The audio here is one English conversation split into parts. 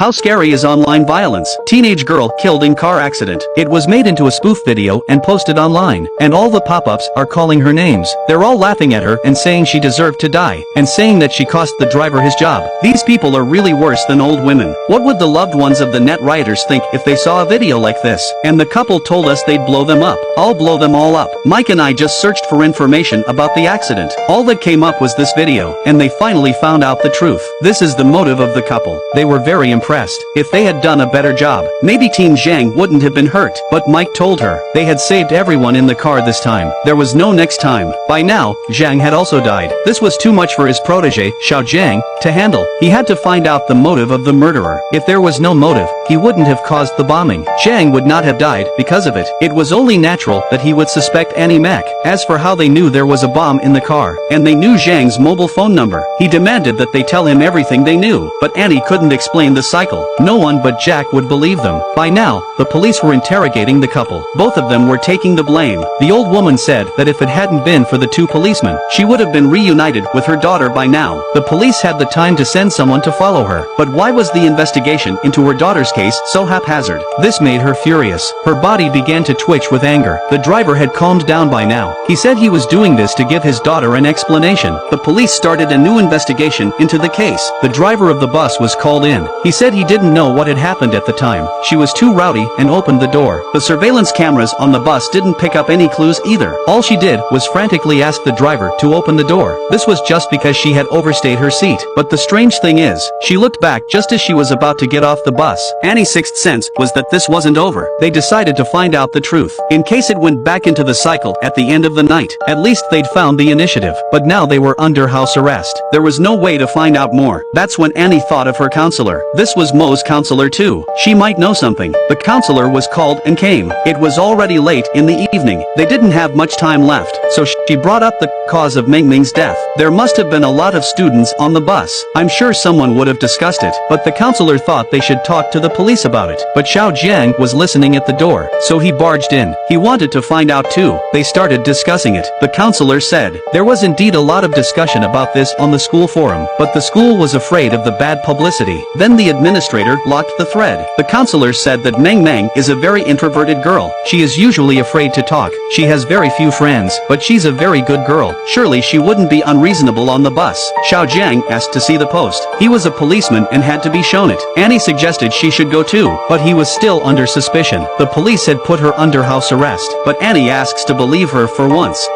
How scary is online violence? Teenage girl killed in car accident. It was made into a spoof video and posted online, and all the pop-ups are calling her names. They're all laughing at her and saying she deserved to die, and saying that she cost the driver his job. These people are really worse than old women. What would the loved ones of the net rioters think if they saw a video like this? And the couple told us they'd blow them up. I'll blow them all up. Mike and I just searched for information about the accident. All that came up was this video, and they finally found out the truth. This is the motive of the couple. They were very impressed. If they had done a better job, maybe Team Zhang wouldn't have been hurt. But Mike told her they had saved everyone in the car this time. There was no next time. By now, Zhang had also died. This was too much for his protege, Xiao Zhang, to handle. He had to find out the motive of the murderer. If there was no motive, he wouldn't have caused the bombing. Zhang would not have died because of it. It was only natural that he would suspect Annie Mac. As for how they knew there was a bomb in the car, and they knew Zhang's mobile phone number, he demanded that they tell him everything they knew. But Annie couldn't explain the cycle. No one but Jack would believe them. By now, the police were interrogating the couple. Both of them were taking the blame. The old woman said that if it hadn't been for the two policemen, she would have been reunited with her daughter by now. The police had the time to send someone to follow her. But why was the investigation into her daughter's case so haphazard? This made her furious. Her body began to twitch with anger. The driver had calmed down by now. He said he was doing this to give his daughter an explanation. The police started a new investigation into the case. The driver of the bus was called in. He said he didn't know what had happened at the time. She was too rowdy and opened the door. The surveillance cameras on the bus didn't pick up any clues either. All she did was frantically ask the driver to open the door. This was just because she had overstayed her seat. But the strange thing is, she looked back just as she was about to get off the bus. Annie's sixth sense was that this wasn't over. They decided to find out the truth, in case it went back into the cycle at the end of the night. At least they'd found the initiative. But now they were under house arrest. There was no way to find out more. That's when Annie thought of her counselor. This was Mo's counselor too. She might know something. The counselor was called and came. It was already late in the evening. They didn't have much time left, so she brought up the cause of Meng Ming's death. There must have been a lot of students on the bus. I'm sure someone would have discussed it, but the counselor thought they should talk to the police about it. But Xiao Jiang was listening at the door, so he barged in. He wanted to find out too. They started discussing it. The counselor said there was indeed a lot of discussion about this on the school forum, but the school was afraid of the bad publicity. Then the administrator locked the thread. The counselor said that Meng Meng is a very introverted girl. She is usually afraid to talk. She has very few friends, but she's a very good girl. Surely she wouldn't be unreasonable on the bus. Xiao Jiang asked to see the post. He was a policeman and had to be shown it. Annie suggested she should go too, but he was still under suspicion. The police had put her under house arrest, but Annie asks to believe her for once.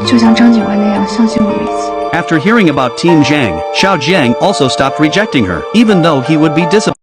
就像张警官那样相信我一次。 After hearing about Team Zhang, Xiao Jiang also stopped rejecting her, even though he would be disappointed.